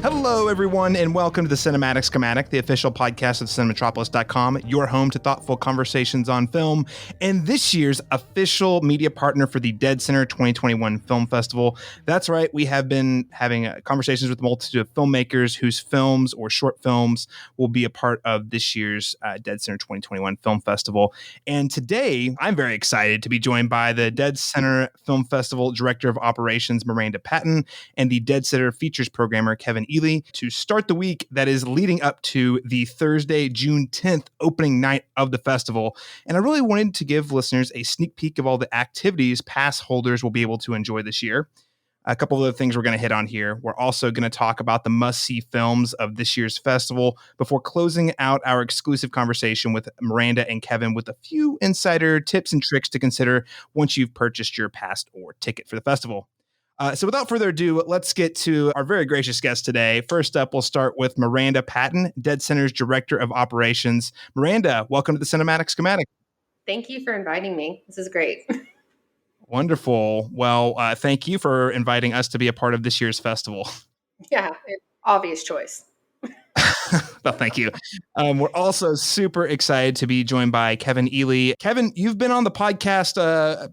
Hello, everyone, and welcome to the Cinematic Schematic, the official podcast of Cinematropolis.com, your home to thoughtful conversations on film, and this year's official media partner for the deadCenter 2021 Film Festival. That's right, we have been having conversations with a multitude of filmmakers whose films or short films will be a part of this year's deadCenter 2021 Film Festival. And today, I'm very excited to be joined by the deadCenter Film Festival Director of Operations, Miranda Patton, and the deadCenter Features Programmer, Kevin Ely, to start the week that is leading up to the Thursday, June 10th opening night of the festival. And I really wanted to give listeners a sneak peek of all the activities pass holders will be able to enjoy this year. A couple of other things we're going to hit on here. We're also going to talk about the must-see films of this year's festival before closing out our exclusive conversation with Miranda and Kevin with a few insider tips and tricks to consider once you've purchased your pass or ticket for the festival. So without further ado, let's get to our very gracious guest today. First up, we'll start with Miranda Patton, deadCenter's Director of Operations. Miranda, welcome to the Cinematic Schematic. Thank you for inviting me. This is great. Wonderful. Well, thank you for inviting us to be a part of this year's festival. Yeah, obvious choice. Well, thank you. We're also super excited to be joined by Kevin Ely. Kevin, you've been on the podcast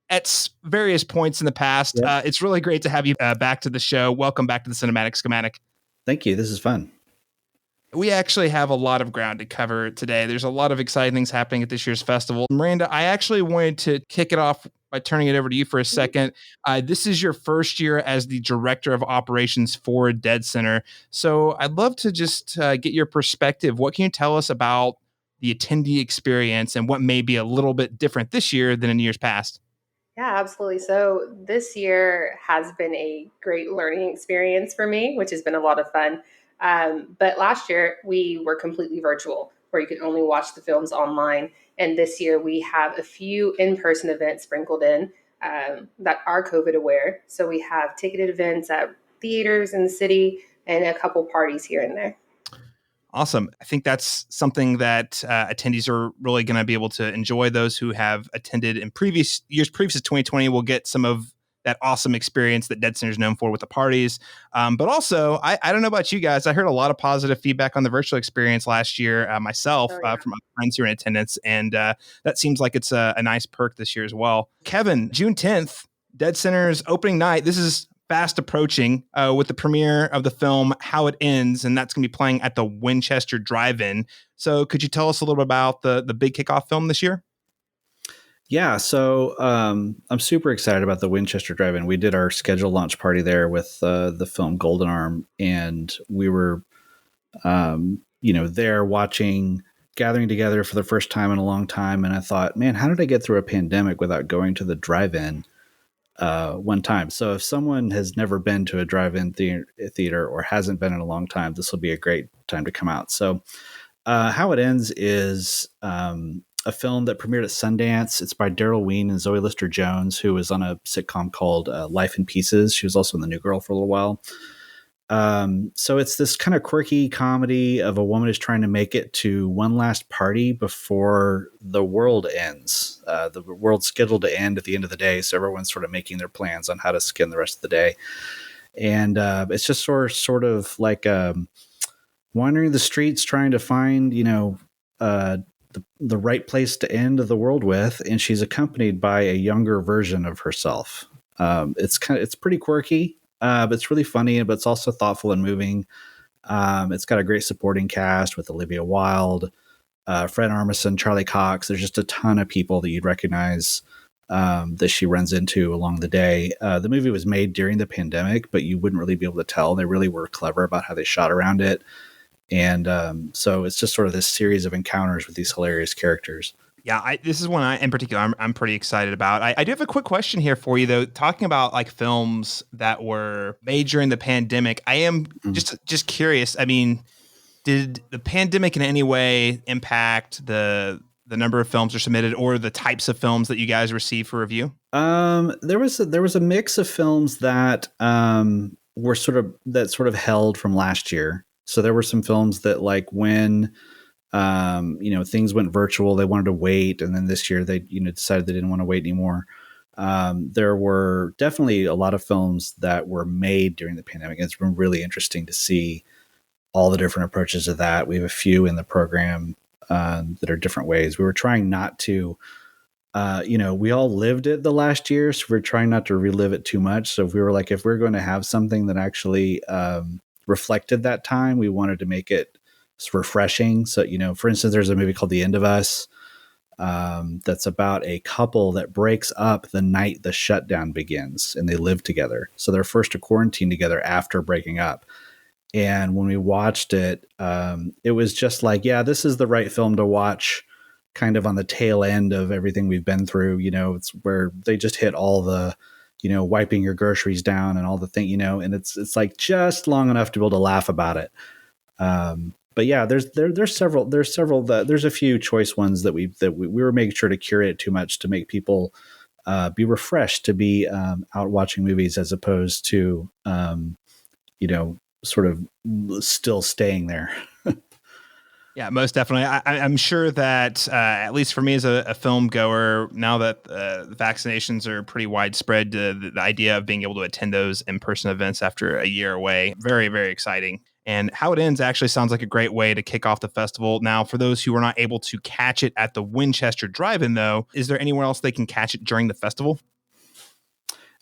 at various points in the past. Yep. It's really great to have you back to the show. Welcome back to the Cinematic Schematic. Thank you. This is fun. We actually have a lot of ground to cover today. There's a lot of exciting things happening at this year's festival. Miranda, I actually wanted to kick it off by turning it over to you for a second. This is your first year as the Director of Operations for deadCenter. So I'd love to just get your perspective. What can you tell us about the attendee experience and what may be a little bit different this year than in years past? Yeah, absolutely. So this year has been a great learning experience for me, which has been a lot of fun. But last year we were completely virtual, where you could only watch the films online. And this year we have a few in-person events sprinkled in that are COVID aware. So we have ticketed events at theaters in the city and a couple parties here and there. Awesome. I think that's something that attendees are really going to be able to enjoy. Those who have attended in previous years, previous to 2020, will get some of that awesome experience that deadCenter is known for with the parties. But also, I don't know about you guys. I heard a lot of positive feedback on the virtual experience last year myself from my friends who are in attendance. And that seems like it's a nice perk this year as well. Kevin, June 10th, deadCenter's opening night. This is fast approaching with the premiere of the film How It Ends, and that's going to be playing at the Winchester Drive-in. So could you tell us a little bit about the big kickoff film this year? Yeah, so I'm super excited about the Winchester Drive-in. We did our scheduled launch party there with the film Golden Arm, and we were there gathering together for the first time in a long time. And I thought, man, how did I get through a pandemic without going to the drive-in one time? So if someone has never been to a drive-in theater or hasn't been in a long time, this will be a great time to come out. So How It Ends is a film that premiered at Sundance. It's by Daryl Ween and Zoe Lister-Jones, who was on a sitcom called Life in Pieces. She was also in The New Girl for a little while. So it's this kind of quirky comedy of a woman who's trying to make it to one last party before the world ends. The world's scheduled to end at the end of the day, so everyone's sort of making their plans on how to skin the rest of the day. And it's just sort of like wandering the streets trying to find, the right place to end the world with, and she's accompanied by a younger version of herself. It's pretty quirky. But it's really funny, but it's also thoughtful and moving. It's got a great supporting cast with Olivia Wilde, Fred Armisen, Charlie Cox. There's just a ton of people that you'd recognize that she runs into along the day. The movie was made during the pandemic, but you wouldn't really be able to tell. They really were clever about how they shot around it. And so it's just sort of this series of encounters with these hilarious characters. Yeah, this is one in particular I'm pretty excited about. I do have a quick question here for you, though. Talking about like films that were made during the pandemic, I am just curious. I mean, did the pandemic in any way impact the number of films that are submitted or the types of films that you guys receive for review? There was a mix of films that were sort of held from last year. So there were some films that, like, when things went virtual, they wanted to wait, and then this year they decided they didn't want to wait anymore. There were definitely a lot of films that were made during the pandemic. It's been really interesting to see all the different approaches to that. We have a few in the program that are different ways. We were trying not to, we all lived it the last year, so we're trying not to relive it too much. So if we're going to have something that actually reflected that time, we wanted to make it refreshing. So, for instance, there's a movie called The End of Us that's about a couple that breaks up the night the shutdown begins, and they live together. So they're forced to quarantine together after breaking up. And when we watched it, it was just like, yeah, this is the right film to watch kind of on the tail end of everything we've been through. It's where they just hit all the, wiping your groceries down and all the thing, and it's like just long enough to be able to laugh about it. But yeah, there's a few choice ones that we were making sure to curate it too much to make people be refreshed to be out watching movies as opposed to, sort of still staying there. Yeah, most definitely. I'm sure that at least for me as a film goer, now that vaccinations are pretty widespread, the idea of being able to attend those in-person events after a year away, very, very exciting. And How It Ends actually sounds like a great way to kick off the festival. Now, for those who are not able to catch it at the Winchester Drive-in, though, is there anywhere else they can catch it during the festival?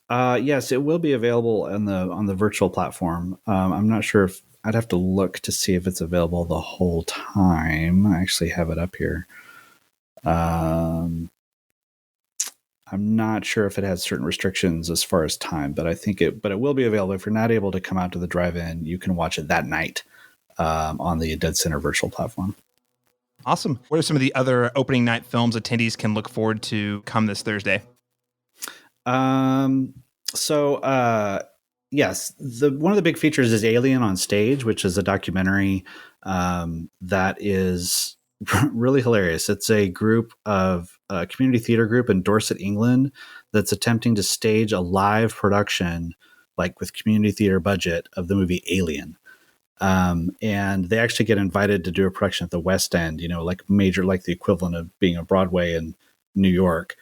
Yes, it will be available on the virtual platform. I'm not sure if I'd have to look to see if it's available the whole time. I actually have it up here. I'm not sure if it has certain restrictions as far as time, but it will be available. If you're not able to come out to the drive-in, you can watch it that night on the deadCenter virtual platform. What are some of the other opening night films attendees can look forward to come this Thursday? Yes, one of the big features is Alien on Stage, which is a documentary that is really hilarious. It's a group of a community theater group in Dorset, England, that's attempting to stage a live production, like with community theater budget, of the movie Alien. And they actually get invited to do a production at the West End, like major, like the equivalent of being a Broadway in New York.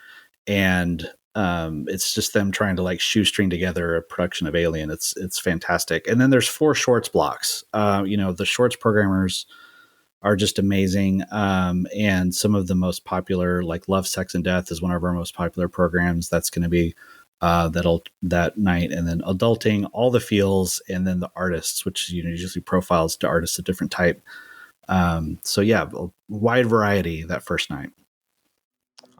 And it's just them trying to like shoestring together a production of Alien. It's fantastic. And then there's 4 shorts blocks. The shorts programmers are just amazing. And some of the most popular, like Love, Sex, and Death is one of our most popular programs. That's going to be that night. And then Adulting, All the Feels, and then the Artists, which usually profiles to artists of different type. So yeah, a wide variety that first night.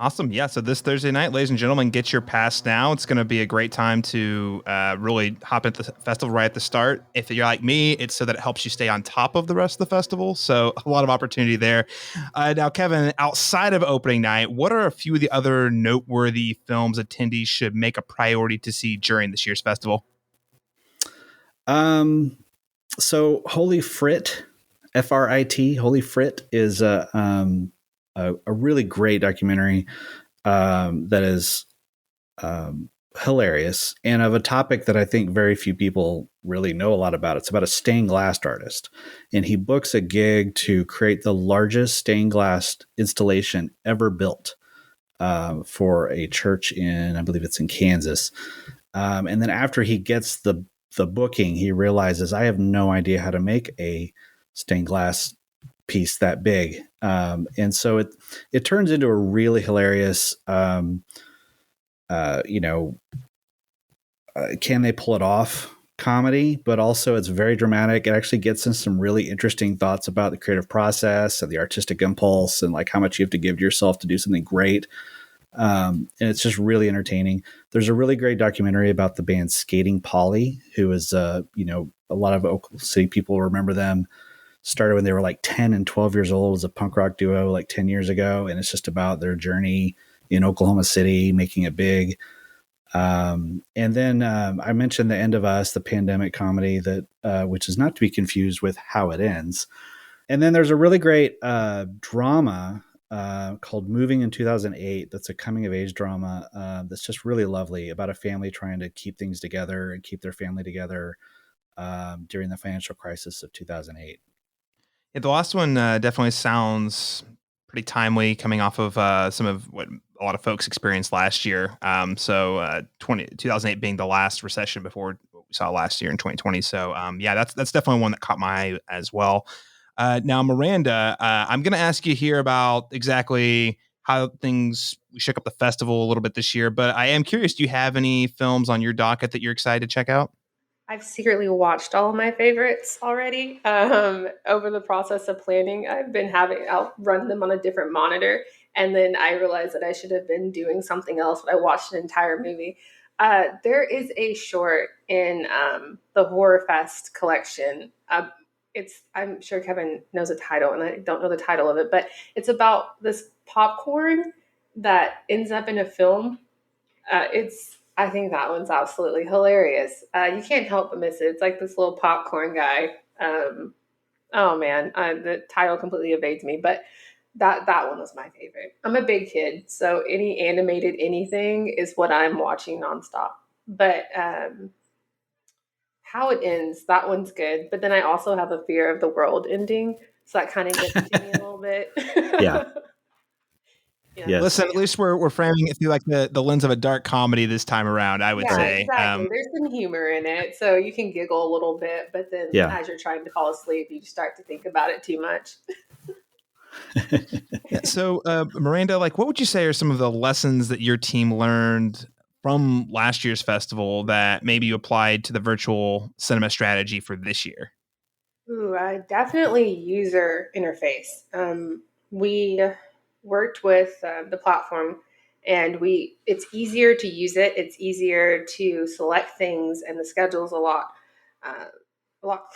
Awesome. Yeah. So this Thursday night, ladies and gentlemen, get your pass now. It's going to be a great time to really hop into the festival right at the start. If you're like me, it's so that it helps you stay on top of the rest of the festival. So a lot of opportunity there. Now, Kevin, outside of opening night, what are a few of the other noteworthy films attendees should make a priority to see during this year's festival? So Holy Frit, Frit, Holy Frit is a really great documentary that is hilarious and of a topic that I think very few people really know a lot about. It's about a stained glass artist, and he books a gig to create the largest stained glass installation ever built for a church in, I believe it's in Kansas. And then after he gets the booking, he realizes, I have no idea how to make a stained glass piece that big. And so it turns into a really hilarious, can they pull it off comedy, but also it's very dramatic. It actually gets in some really interesting thoughts about the creative process and the artistic impulse and like how much you have to give to yourself to do something great. And it's just really entertaining. There's a really great documentary about the band Skating Polly, who is, a lot of Oklahoma City people remember them. Started when they were like 10 and 12 years old as a punk rock duo like 10 years ago. And it's just about their journey in Oklahoma City, making it big. And then I mentioned The End of Us, the pandemic comedy that which is not to be confused with How It Ends. And then there's a really great drama called Moving in 2008. That's a coming of age drama that's just really lovely about a family trying to keep things together and keep their family together during the financial crisis of 2008. Yeah, the last one definitely sounds pretty timely, coming off of some of what a lot of folks experienced last year. 2008 being the last recession before what we saw last year in 2020. So yeah, that's definitely one that caught my eye as well. Now, Miranda, I'm going to ask you here about exactly how we shook up the festival a little bit this year, but I am curious, do you have any films on your docket that you're excited to check out? I've secretly watched all of my favorites already. Over the process of planning, I'll run them on a different monitor. And then I realized that I should have been doing something else, but I watched an entire movie. There is a short in the Horror Fest collection. I'm sure Kevin knows the title, and I don't know the title of it, but it's about this popcorn that ends up in a film. I think that one's absolutely hilarious. You can't help but miss it. It's like this little popcorn guy. Oh man, the title completely evades me, but that one was my favorite. I'm a big kid, so any animated anything is what I'm watching nonstop. But how it ends, that one's good. But then I also have a fear of the world ending, so that kind of gets to me a little bit. Yeah. Yeah. Yes. Listen, at least we're framing it through like the lens of a dark comedy this time around, I would say. Exactly. There's some humor in it, so you can giggle a little bit, but then as you're trying to fall asleep, you start to think about it too much. Yeah, so, Miranda, like, what would you say are some of the lessons that your team learned from last year's festival that maybe you applied to the virtual cinema strategy for this year? Ooh, definitely user interface. We worked with the platform, and it's easier to use it. It's easier to select things, and the schedule's a lot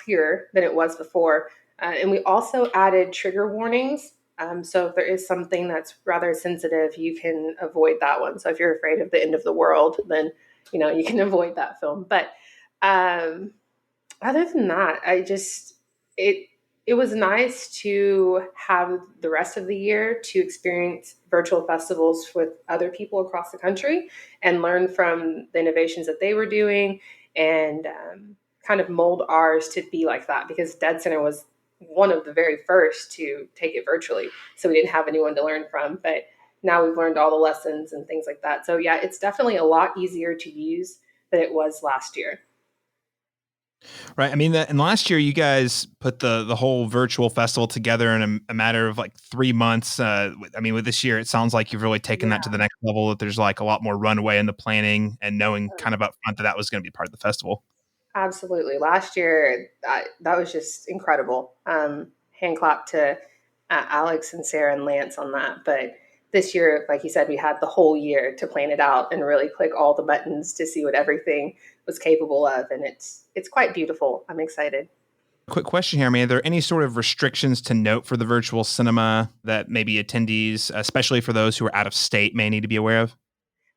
clearer than it was before. And we also added trigger warnings. So if there is something that's rather sensitive, you can avoid that one. So if you're afraid of the end of the world, then you can avoid that film. But other than that, it was nice to have the rest of the year to experience virtual festivals with other people across the country and learn from the innovations that they were doing, and kind of mold ours to be like that, because deadCenter was one of the very first to take it virtually. So we didn't have anyone to learn from, but now we've learned all the lessons and things like that. So yeah, it's definitely a lot easier to use than it was last year. Right. I mean, and last year you guys put the whole virtual festival together in a matter of like 3 months. I mean, with this year, it sounds like you've really taken that to the next level, that there's like a lot more runway in the planning and knowing kind of up front that was going to be part of the festival. Absolutely. Last year, that was just incredible. Hand clap to Alex and Sarah and Lance on that. But this year, like you said, we had the whole year to plan it out and really click all the buttons to see what everything was capable of. And it's quite beautiful. I'm excited. Quick question here, man. Are there any sort of restrictions to note for the virtual cinema that maybe attendees, especially for those who are out of state, may need to be aware of?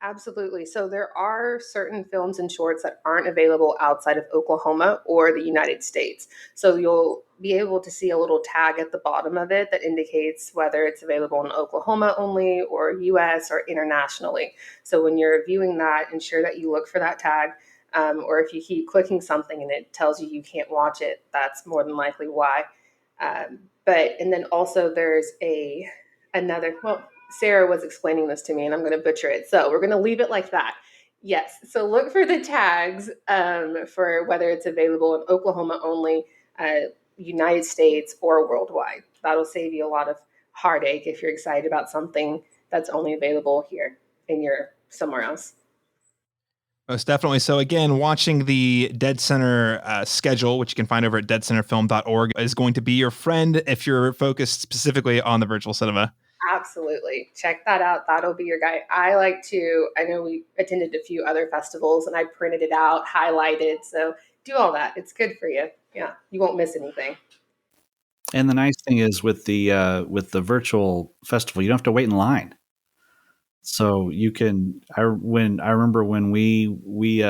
Absolutely. So there are certain films and shorts that aren't available outside of Oklahoma or the United States. So you'll be able to see a little tag at the bottom of it that indicates whether it's available in Oklahoma only or US or internationally. So when you're viewing that, ensure that you look for that tag. Or if you keep clicking something and it tells you can't watch it, that's more than likely why. And then also there's Sarah was explaining this to me, and I'm going to butcher it. So we're going to leave it like that. Yes. So look for the tags for whether it's available in Oklahoma only, United States, or worldwide. That'll save you a lot of heartache if you're excited about something that's only available here and you're somewhere else. Most definitely. So again, watching the deadCenter schedule, which you can find over at deadcenterfilm.org, is going to be your friend if you're focused specifically on the virtual cinema. Absolutely. Check that out. That'll be your guide. I know we attended a few other festivals and I printed it out, highlighted. So do all that. It's good for you. Yeah. You won't miss anything. And the nice thing is with the virtual festival, you don't have to wait in line. So you can, I remember when we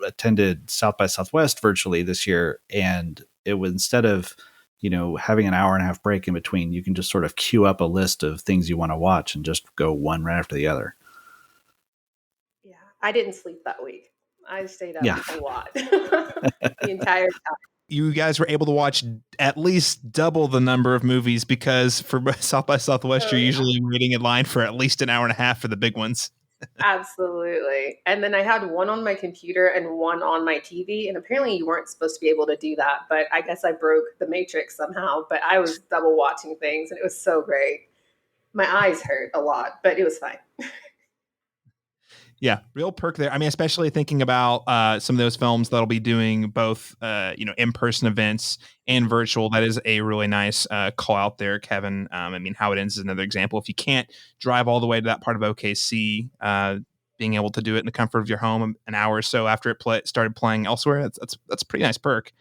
attended South by Southwest virtually this year, and it was, instead of having an hour and a half break in between, you can just sort of queue up a list of things you want to watch and just go one right after the other. Yeah. I didn't sleep that week. I stayed up a lot the entire time. you guys were able to watch at least double the number of movies, because for South by Southwest, Oh, you're yeah. usually waiting in line for at least an hour and a half for the big ones. Absolutely. And then I had one on my computer and one on my TV. And apparently you weren't supposed to be able to do that, but I guess I broke the matrix somehow. But I was double watching things and it was so great. My eyes hurt a lot, but it was fine. Yeah, real perk there. I mean, especially thinking about some of those films that'll be doing both, in-person events and virtual. That is a really nice call out there, Kevin. I mean, How It Ends is another example. If you can't drive all the way to that part of OKC, being able to do it in the comfort of your home an hour or so after it started playing elsewhere, that's a pretty nice perk.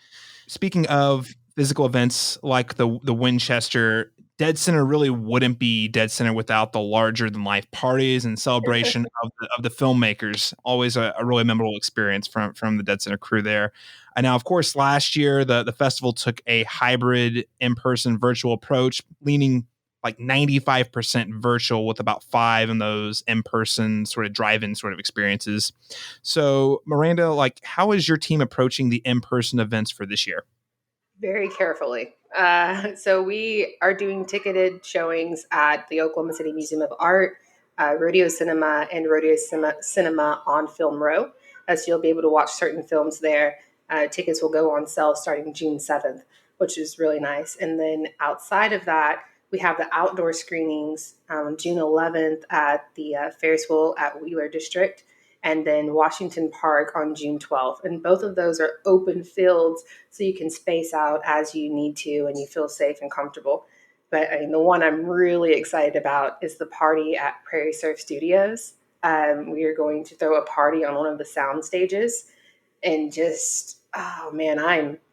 Speaking of physical events like the Winchester, deadCenter really wouldn't be deadCenter without the larger than life parties and celebration of the filmmakers. Always a really memorable experience from the deadCenter crew there. And now, of course, last year the festival took a hybrid in-person virtual approach, leaning like 95% virtual with about 5 in those in-person sort of drive-in sort of experiences. So Miranda, like, how is your team approaching the in-person events for this year? Very carefully. So we are doing ticketed showings at the Oklahoma City Museum of Art, Rodeo Cinema, and Cinema on Film Row. So you'll be able to watch certain films there. Tickets will go on sale starting June 7th, which is really nice. And then outside of that, we have the outdoor screenings June 11th at the Ferris wheel at Wheeler District, and then Washington Park on June 12th. And both of those are open fields, so you can space out as you need to and you feel safe and comfortable. But I mean, the one I'm really excited about is the party at Prairie Surf Studios. We are going to throw a party on one of the sound stages, and just, oh man,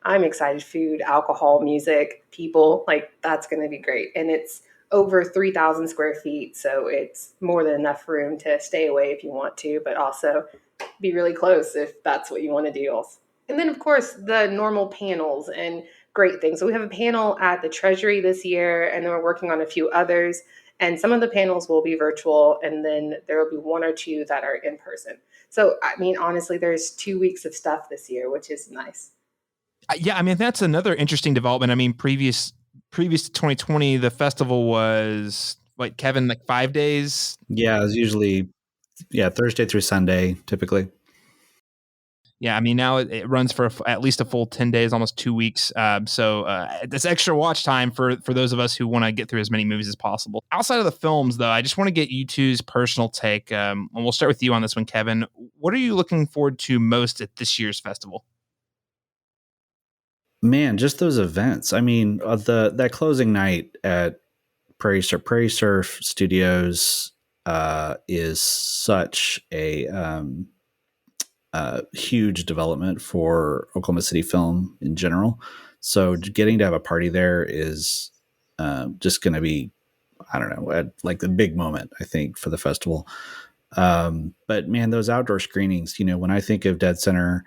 I'm excited. Food, alcohol, music, people, like that's going to be great. And it's over 3,000 square feet, so it's more than enough room to stay away if you want to, but also be really close if that's what you want to do. And then, of course, the normal panels and great things. So we have a panel at the Treasury this year, and then we're working on a few others. And some of the panels will be virtual, and then there will be one or two that are in person. So, I mean, honestly, there's 2 weeks of stuff this year, which is nice. Yeah, I mean, that's another interesting development. I mean, previous to 2020, the festival was, like, Kevin, like 5 days. Yeah, it's usually Thursday through Sunday typically. Yeah, I mean, now it runs for at least a full 10 days, almost 2 weeks. So that's extra watch time for those of us who want to get through as many movies as possible. Outside of the films, though, I just want to get you two's personal take. And we'll start with you on this one, Kevin. What are you looking forward to most at this year's festival? Man, just those events. I mean, that closing night at Prairie Surf Studios is such a huge development for Oklahoma City film in general. So getting to have a party there is just going to be, I don't know, like the big moment, I think, for the festival. But man, those outdoor screenings, when I think of deadCenter,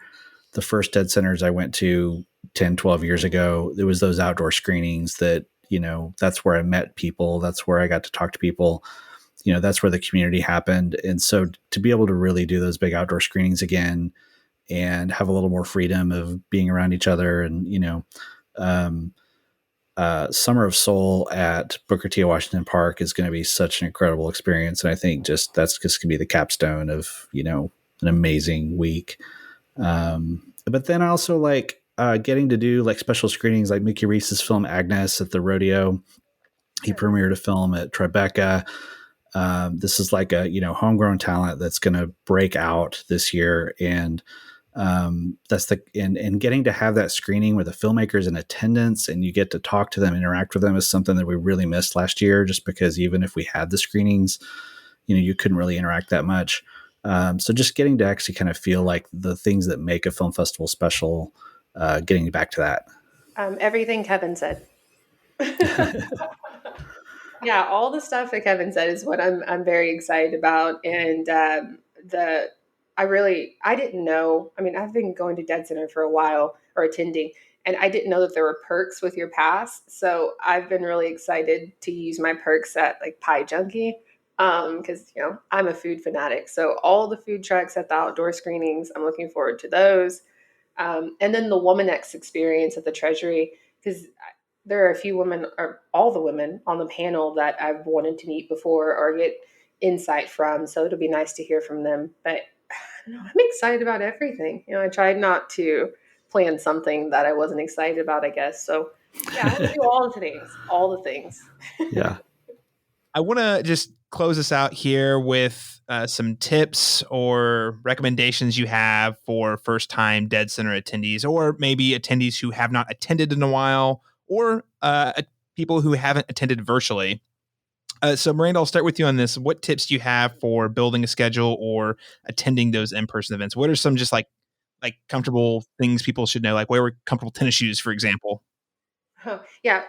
the first deadCenters I went to 10, 12 years ago, it was those outdoor screenings that, that's where I met people. That's where I got to talk to people. That's where the community happened. And so to be able to really do those big outdoor screenings again and have a little more freedom of being around each other and, Summer of Soul at Booker T. Washington Park is going to be such an incredible experience. And I think that's just going to be the capstone of, an amazing week. But then I also like getting to do like special screenings like Mickey Reese's film Agnes at the Rodeo. He premiered a film at Tribeca. This is like a, homegrown talent that's going to break out this year. And and getting to have that screening where the filmmakers in attendance and you get to talk to them, interact with them is something that we really missed last year, just because even if we had the screenings, you couldn't really interact that much. So just getting to actually kind of feel like the things that make a film festival special, getting back to that. Everything Kevin said. Yeah, all the stuff that Kevin said is what I'm very excited about. And I didn't know. I mean, I've been going to deadCenter for a while, or attending, and I didn't know that there were perks with your pass. So I've been really excited to use my perks at like Pie Junkie, because I'm a food fanatic. So all the food trucks at the outdoor screenings, I'm looking forward to those. And then the Womanex experience at the Treasury, because there are a few women, or all the women on the panel that I've wanted to meet before or get insight from. So it'll be nice to hear from them. But I don't know, I'm excited about everything. I tried not to plan something that I wasn't excited about, I guess. So yeah, I want to do all the things. Yeah. I want to just close this out here with some tips or recommendations you have for first-time deadCenter attendees, or maybe attendees who have not attended in a while, or people who haven't attended virtually. So Miranda, I'll start with you on this. What tips do you have for building a schedule or attending those in-person events? What are some just like comfortable things people should know? Like, wear comfortable tennis shoes, for example. Oh, yeah,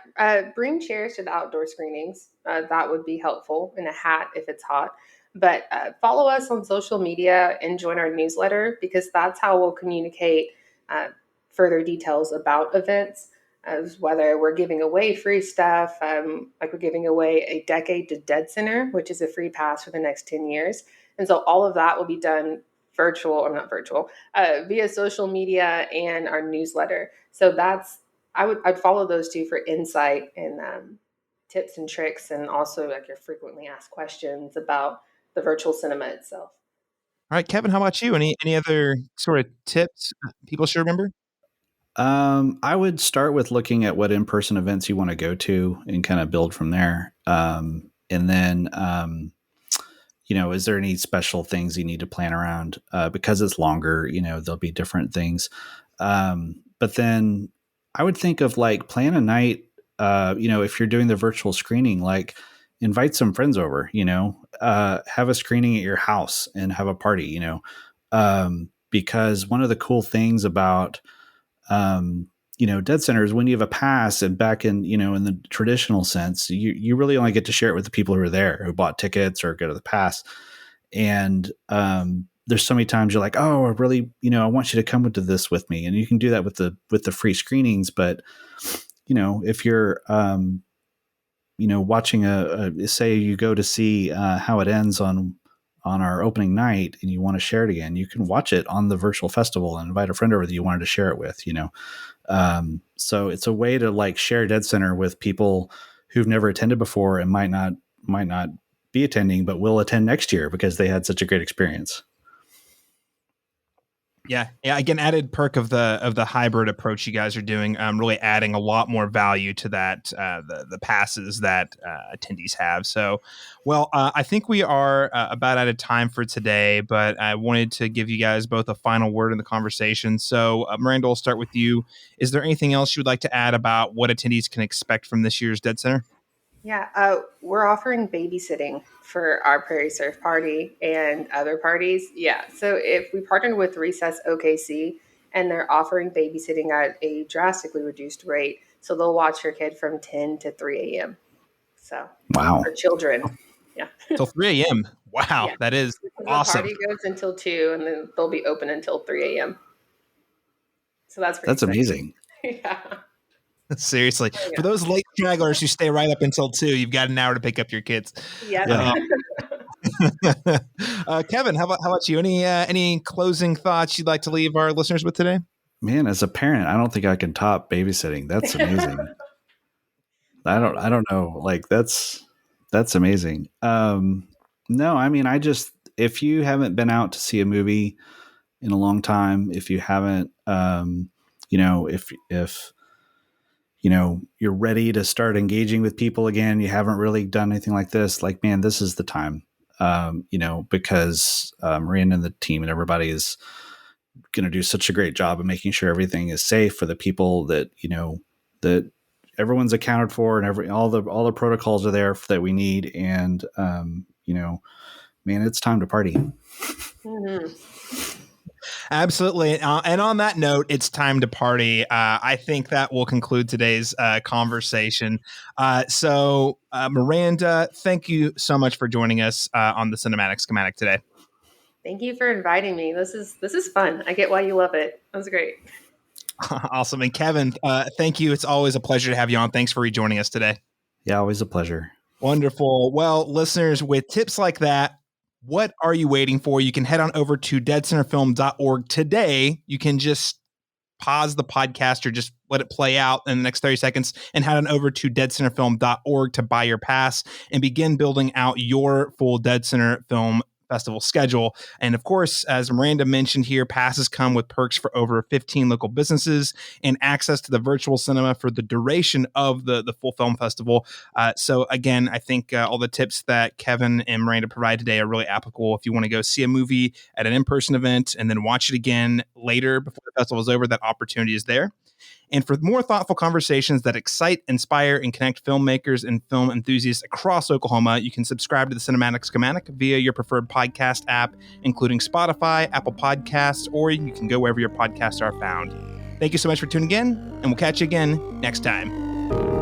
bring chairs to the outdoor screenings. That would be helpful, and a hat if it's hot. But follow us on social media and join our newsletter, because that's how we'll communicate further details about events, as whether we're giving away free stuff, like we're giving away a Decade to deadCenter, which is a free pass for the next 10 years. And so all of that will be done via social media and our newsletter. So I'd follow those two for insight and tips and tricks, and also like your frequently asked questions about the virtual cinema itself. All right, Kevin, how about you? Any other sort of tips people should remember? I would start with looking at what in-person events you want to go to and kind of build from there. And then, is there any special things you need to plan around? Because it's longer, there'll be different things. But then I would think of like plan a night, if you're doing the virtual screening, like invite some friends over, have a screening at your house and have a party, because one of the cool things about, deadCenter is when you have a pass, and back in, in the traditional sense, you really only get to share it with the people who are there, who bought tickets or go to the pass. And, there's so many times you're like, oh, I really, I want you to come to this with me. And you can do that with the free screenings. But, if you're, watching say you go to see how it ends on our opening night and you want to share it again, you can watch it on the virtual festival and invite a friend over that you wanted to share it with, so it's a way to like share deadCenter with people who've never attended before and might not be attending, but will attend next year because they had such a great experience. Yeah. Again, added perk of the hybrid approach you guys are doing, really adding a lot more value to that, the passes that attendees have. So, well, I think we are about out of time for today, but I wanted to give you guys both a final word in the conversation. So, Miranda, we'll start with you. Is there anything else you would like to add about what attendees can expect from this year's deadCenter? Yeah, we're offering babysitting for our Prairie Surf party and other parties. Yeah, so if we partnered with Recess OKC, and they're offering babysitting at a drastically reduced rate, so they'll watch your kid from 10 to 3 a.m. So, wow, for children, yeah, till 3 a.m. Wow, yeah. That is awesome. The party goes until 2, and then they'll be open until 3 a.m. So that's amazing. Yeah. Seriously, for those late stragglers who stay right up until 2, you've got an hour to pick up your kids. Yeah. Kevin, how about you? Any closing thoughts you'd like to leave our listeners with today? Man, as a parent, I don't think I can top babysitting. That's amazing. I don't know. Like that's amazing. No, I mean, if you haven't been out to see a movie in a long time, if you haven't, if you're ready to start engaging with people again, you haven't really done anything like this, like, man, this is the time, because Miranda and the team and everybody is going to do such a great job of making sure everything is safe for the people that, that everyone's accounted for, and all the protocols are there that we need. And, man, it's time to party. Mm-hmm. Absolutely. And on that note, it's time to party. I think that will conclude today's conversation. So, Miranda, thank you so much for joining us on the Cinematic Schematic today. Thank you for inviting me. This is fun. I get why you love it. That was great. Awesome. And Kevin, thank you. It's always a pleasure to have you on. Thanks for rejoining us today. Yeah, always a pleasure. Wonderful. Well, listeners, with tips like that, what are you waiting for? You can head on over to deadcenterfilm.org today. You can just pause the podcast or just let it play out in the next 30 seconds and head on over to deadcenterfilm.org to buy your pass and begin building out your full Dead Center Film Festival schedule. And of course, as Miranda mentioned here, passes come with perks for over 15 local businesses and access to the virtual cinema for the duration of the full film festival. So again, I think all the tips that Kevin and Miranda provide today are really applicable if you want to go see a movie at an in-person event and then watch it again later before the festival is over. That opportunity is there. And for more thoughtful conversations that excite, inspire, and connect filmmakers and film enthusiasts across Oklahoma, you can subscribe to the Cinematic Schematic via your preferred podcast app, including Spotify, Apple Podcasts, or you can go wherever your podcasts are found. Thank you so much for tuning in, and we'll catch you again next time.